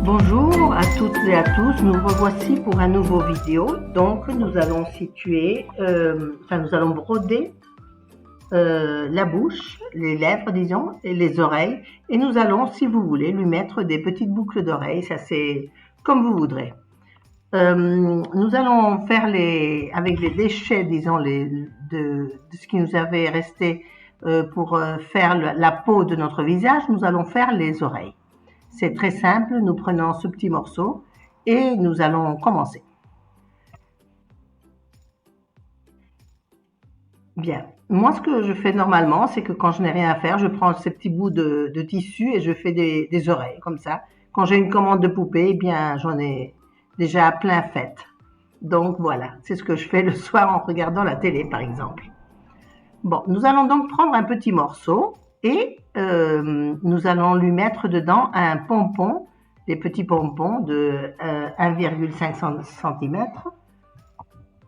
Bonjour à toutes et à tous, nous revoici pour un nouveau vidéo. Donc nous allons nous allons broder la bouche, les lèvres disons, et les oreilles. Et nous allons, si vous voulez, lui mettre des petites boucles d'oreilles, ça c'est comme vous voudrez. Nous allons faire avec les déchets, disons, de ce qui nous avait resté pour faire la peau de notre visage, nous allons faire les oreilles. C'est très simple, nous prenons ce petit morceau et nous allons commencer. Bien, moi ce que je fais normalement, c'est que quand je n'ai rien à faire, je prends ces petits bouts de tissu et je fais des oreilles comme ça. Quand j'ai une commande de poupée, eh bien j'en ai déjà plein fait. Donc voilà, c'est ce que je fais le soir en regardant la télé par exemple. Bon, nous allons donc prendre un petit morceau et nous allons lui mettre dedans un pompon, des petits pompons de 1,5 cm.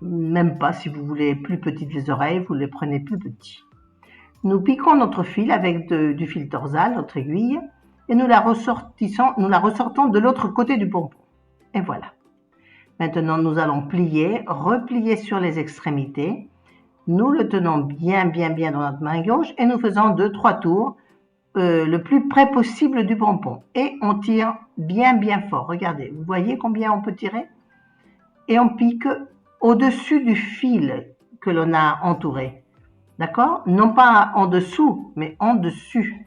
Même pas, si vous voulez plus petites les oreilles, vous les prenez plus petits. Nous piquons notre fil avec du fil torsal, notre aiguille, et nous la ressortons de l'autre côté du pompon. Et voilà. Maintenant, nous allons plier, replier sur les extrémités. Nous le tenons bien dans notre main gauche et nous faisons 2-3 tours le plus près possible du pompon. Et on tire bien fort. Regardez, vous voyez combien on peut tirer? Et on pique au-dessus du fil que l'on a entouré. D'accord? Non pas en dessous, mais en dessus.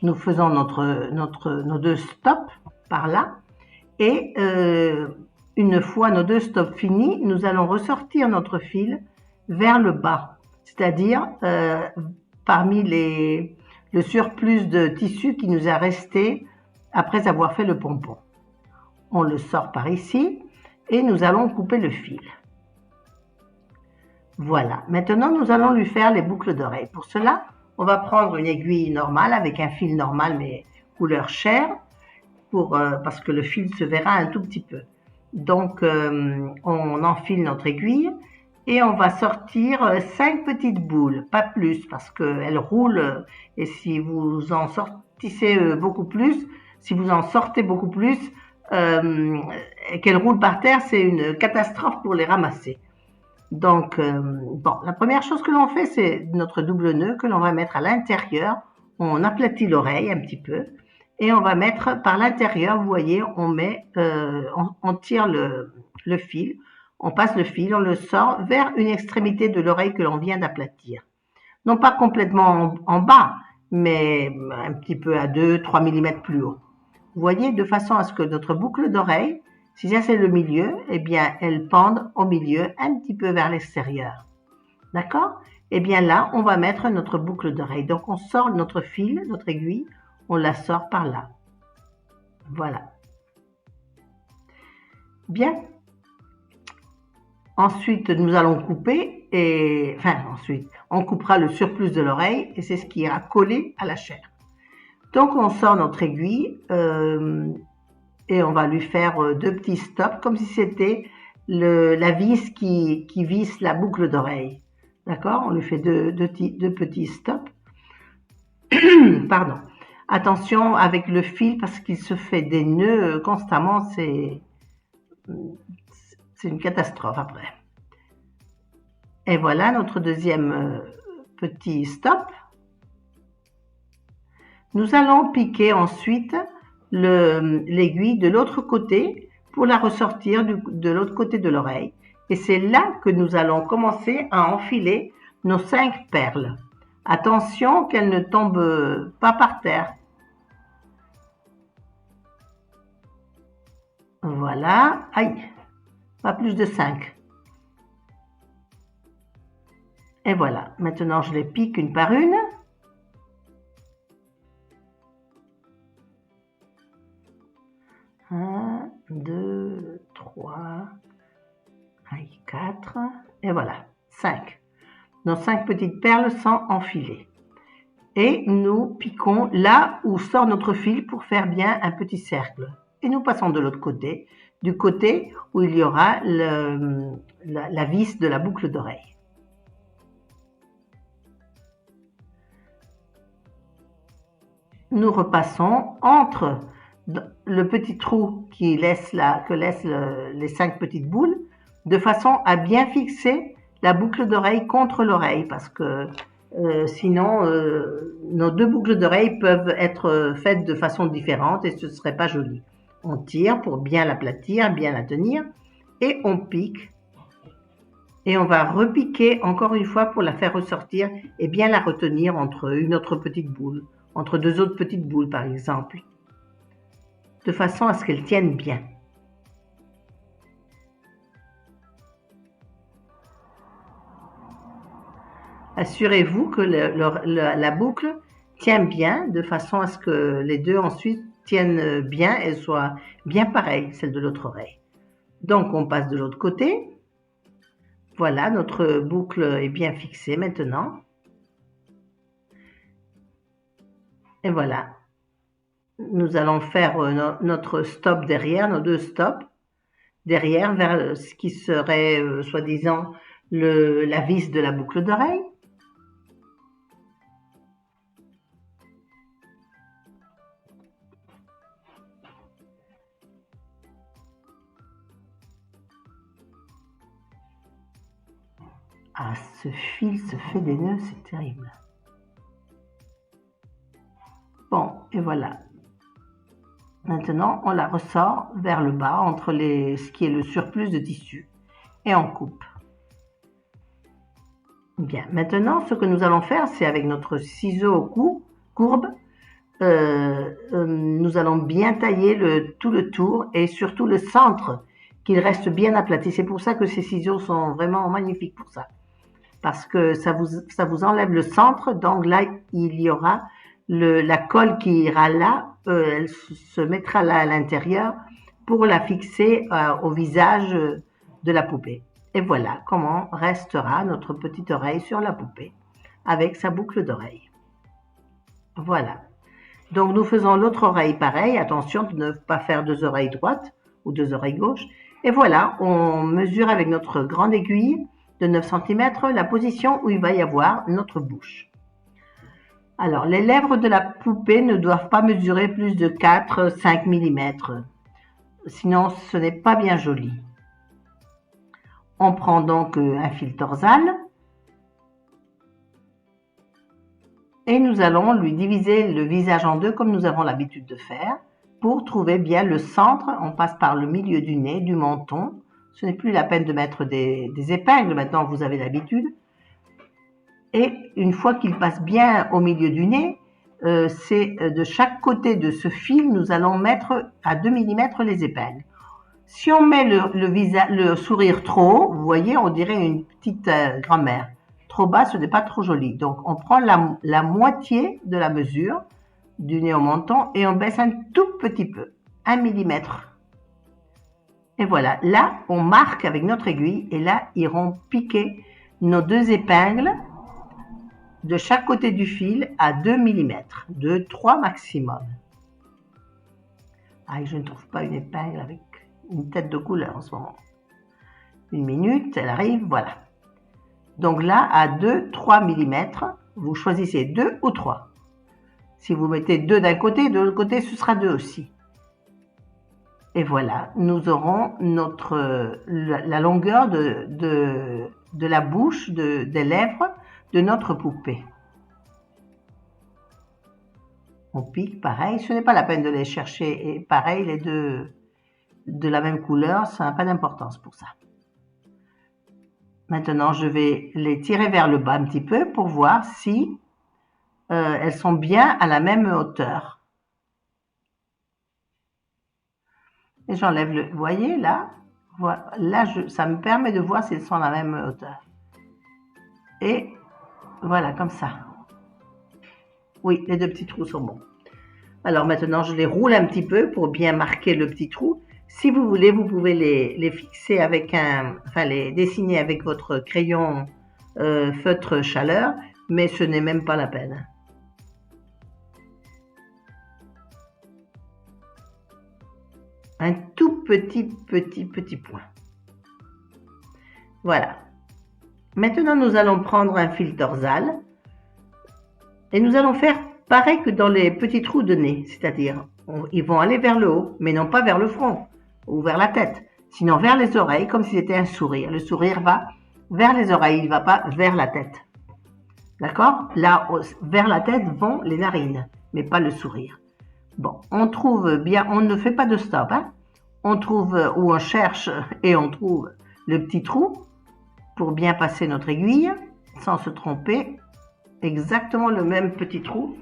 Nous faisons nos 2 stops par là. Et une fois nos 2 stops finis, nous allons ressortir notre fil vers le bas, c'est-à-dire parmi le surplus de tissu qui nous a resté après avoir fait le pompon. On le sort par ici et nous allons couper le fil. Voilà, maintenant nous allons lui faire les boucles d'oreilles. Pour cela, on va prendre une aiguille normale avec un fil normal mais couleur chair parce que le fil se verra un tout petit peu. Donc on enfile notre aiguille et on va sortir 5 petites boules, pas plus parce qu'elles roulent et si vous en sortez beaucoup plus, qu'elles roulent par terre, c'est une catastrophe pour les ramasser. Donc bon, la première chose que l'on fait, c'est notre double nœud que l'on va mettre à l'intérieur. On aplatit l'oreille un petit peu et on va mettre par l'intérieur, vous voyez, on tire le fil, on passe le fil, on le sort vers une extrémité de l'oreille que l'on vient d'aplatir. Non pas complètement en bas, mais un petit peu à 2-3 mm plus haut. Vous voyez, de façon à ce que notre boucle d'oreille, si ça c'est le milieu, eh bien elle pende au milieu, un petit peu vers l'extérieur. D'accord? Eh bien là, on va mettre notre boucle d'oreille. Donc on sort notre fil, notre aiguille, on la sort par là. Voilà. Bien. Ensuite, nous allons couper on coupera le surplus de l'oreille et c'est ce qui ira collé à la chair. Donc, on sort notre aiguille et on va lui faire 2 petits stops comme si c'était la vis qui visse la boucle d'oreille. D'accord? On lui fait deux petits stops. Pardon. Attention avec le fil parce qu'il se fait des nœuds constamment, c'est une catastrophe après. Et voilà notre deuxième petit stop. Nous allons piquer ensuite l'aiguille de l'autre côté pour la ressortir de l'autre côté de l'oreille. Et c'est là que nous allons commencer à enfiler nos 5 perles. Attention qu'elles ne tombent pas par terre. Voilà. Aïe, pas plus de 5. Et voilà. Maintenant, je les pique une par une. Un, 2, 3, 4, et voilà, 5. Nos 5 petites perles sont enfilées. Et nous piquons là où sort notre fil pour faire bien un petit cercle. Et nous passons de l'autre côté, du côté où il y aura la vis de la boucle d'oreille. Nous repassons entre le petit trou qui laisse les 5 petites boules, de façon à bien fixer la boucle d'oreille contre l'oreille, parce que sinon nos 2 boucles d'oreille peuvent être faites de façon différente et ce ne serait pas joli. On tire pour bien l'aplatir, bien la tenir, et on pique. Et on va repiquer encore une fois pour la faire ressortir et bien la retenir entre une autre petite boule, entre 2 autres petites boules par exemple, de façon à ce qu'elles tiennent bien. Assurez-vous que la boucle tient bien, de façon à ce que les 2 ensuite tiennent bien et soient bien pareilles, celle de l'autre oreille. Donc on passe de l'autre côté. Voilà, notre boucle est bien fixée maintenant. Et voilà. Nous allons faire notre stop derrière, nos 2 stops derrière vers ce qui serait soi-disant la vis de la boucle d'oreille. Ah, ce fil se fait des nœuds, c'est terrible. Bon, et voilà. Maintenant, on la ressort vers le bas, entre ce qui est le surplus de tissu, et on coupe. Bien, maintenant, ce que nous allons faire, c'est avec notre ciseau courbe, nous allons bien tailler tout le tour, et surtout le centre, qu'il reste bien aplati. C'est pour ça que ces ciseaux sont vraiment magnifiques pour ça. Parce que ça vous enlève le centre, donc là il y aura la colle qui ira là, elle se mettra là à l'intérieur pour la fixer au visage de la poupée. Et voilà comment restera notre petite oreille sur la poupée avec sa boucle d'oreille. Voilà. Donc nous faisons l'autre oreille pareil, attention de ne pas faire 2 oreilles droites ou 2 oreilles gauches. Et voilà, on mesure avec notre grande aiguille de 9 cm la position où il va y avoir notre bouche. Alors, les lèvres de la poupée ne doivent pas mesurer plus de 4-5 mm, sinon ce n'est pas bien joli. On prend donc un fil torsal et nous allons lui diviser le visage en 2 comme nous avons l'habitude de faire pour trouver bien le centre. On passe par le milieu du nez, du menton. Ce n'est plus la peine de mettre des épingles, maintenant vous avez l'habitude. Et une fois qu'il passe bien au milieu du nez, c'est de chaque côté de ce fil, nous allons mettre à 2 mm les épingles. Si on met le sourire trop haut, vous voyez, on dirait une petite grand-mère. Trop bas, ce n'est pas trop joli. Donc on prend la moitié de la mesure du nez au menton et on baisse un tout petit peu, 1 mm. Et voilà, là, on marque avec notre aiguille et là, iront piquer nos 2 épingles de chaque côté du fil à 2 mm, 2-3 maximum. Ah, je ne trouve pas une épingle avec une tête de couleur en ce moment. 1 minute, elle arrive, voilà. Donc là, à 2-3 mm, vous choisissez 2 ou 3. Si vous mettez 2 d'un côté, de l'autre côté, ce sera 2 aussi. Et voilà, nous aurons la longueur de la bouche, des lèvres de notre poupée. On pique pareil, ce n'est pas la peine de les chercher, et pareil, les 2 de la même couleur, ça n'a pas d'importance pour ça. Maintenant, je vais les tirer vers le bas un petit peu pour voir si elles sont bien à la même hauteur. Et j'enlève vous voyez là, voilà, là ça me permet de voir s'ils sont à la même hauteur. Et voilà, comme ça. Oui, les 2 petits trous sont bons. Alors maintenant, je les roule un petit peu pour bien marquer le petit trou. Si vous voulez, vous pouvez les fixer avec les dessiner avec votre crayon feutre chaleur, mais ce n'est même pas la peine. Un tout petit point. Voilà. Maintenant, nous allons prendre un fil torsal et nous allons faire pareil que dans les petits trous de nez, c'est-à-dire ils vont aller vers le haut, mais non pas vers le front ou vers la tête, sinon vers les oreilles, comme si c'était un sourire. Le sourire va vers les oreilles, il ne va pas vers la tête. D'accord? Là, vers la tête vont les narines, mais pas le sourire. Bon, on trouve bien, on ne fait pas de stop, hein? On trouve, ou on cherche et on trouve le petit trou pour bien passer notre aiguille, sans se tromper, exactement le même petit trou.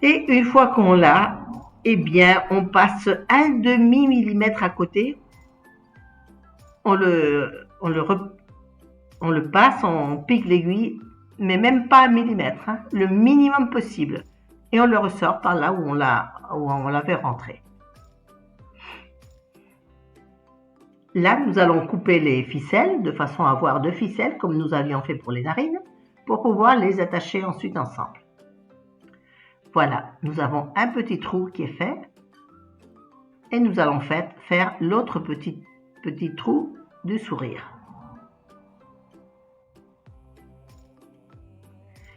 Et une fois qu'on l'a, eh bien, on passe un demi-millimètre à côté, on le passe, on pique l'aiguille, mais même pas un millimètre, hein, le minimum possible. Et on le ressort par là où on l'avait rentré. Là, nous allons couper les ficelles de façon à avoir 2 ficelles, comme nous avions fait pour les narines, pour pouvoir les attacher ensuite ensemble. Voilà, nous avons un petit trou qui est fait. Et nous allons faire l'autre petit trou du sourire.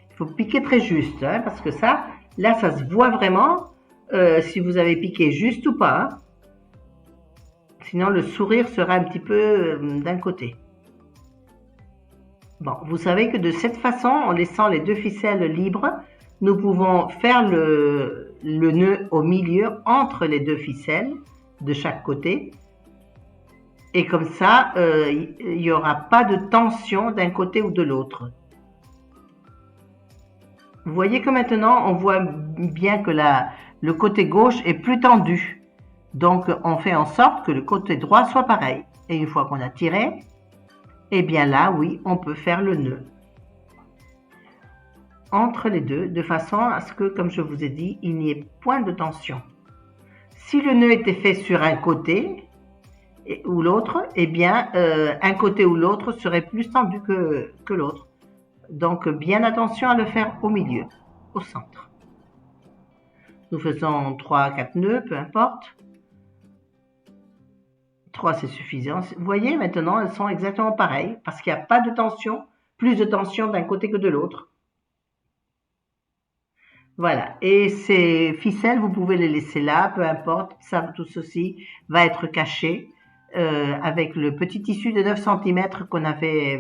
Il faut piquer très juste, hein, parce que ça, là, ça se voit vraiment si vous avez piqué juste ou pas. Hein. Sinon, le sourire sera un petit peu d'un côté. Bon, vous savez que de cette façon, en laissant les 2 ficelles libres, nous pouvons faire le nœud au milieu entre les 2 ficelles de chaque côté. Et comme ça, il n'y aura pas de tension d'un côté ou de l'autre. Vous voyez que maintenant, on voit bien que le côté gauche est plus tendu. Donc, on fait en sorte que le côté droit soit pareil. Et une fois qu'on a tiré, eh bien là, oui, on peut faire le nœud entre les deux, de façon à ce que, comme je vous ai dit, il n'y ait point de tension. Si le nœud était fait sur un côté ou l'autre, eh bien, un côté ou l'autre serait plus tendu que l'autre. Donc, bien attention à le faire au milieu, au centre. Nous faisons 3 4 nœuds, peu importe. 3, c'est suffisant. Vous voyez, maintenant, elles sont exactement pareilles, parce qu'il n'y a pas de tension, plus de tension d'un côté que de l'autre. Voilà, et ces ficelles, vous pouvez les laisser là, peu importe, ça, tout ceci va être caché avec le petit tissu de 9 cm qu'on avait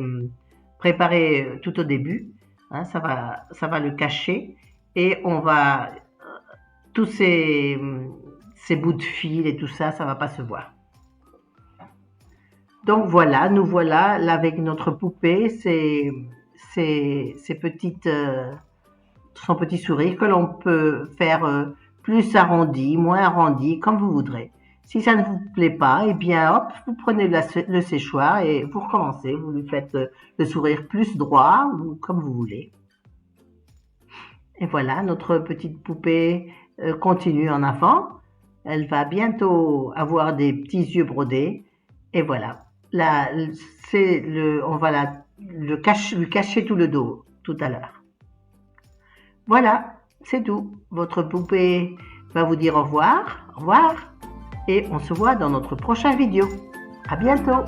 préparé tout au début. Hein, ça va le cacher et on va, tous ces bouts de fil et tout ça, ça va pas se voir. Donc voilà, nous voilà là avec notre poupée, ces petites... son petit sourire que l'on peut faire plus arrondi, moins arrondi, comme vous voudrez. Si ça ne vous plaît pas, eh bien hop, vous prenez le séchoir et vous recommencez. Vous lui faites le sourire plus droit, ou comme vous voulez. Et voilà, notre petite poupée continue en avant. Elle va bientôt avoir des petits yeux brodés. Et voilà, là, on va lui cacher tout le dos tout à l'heure. Voilà, c'est tout. Votre poupée va vous dire au revoir, et on se voit dans notre prochaine vidéo. À bientôt!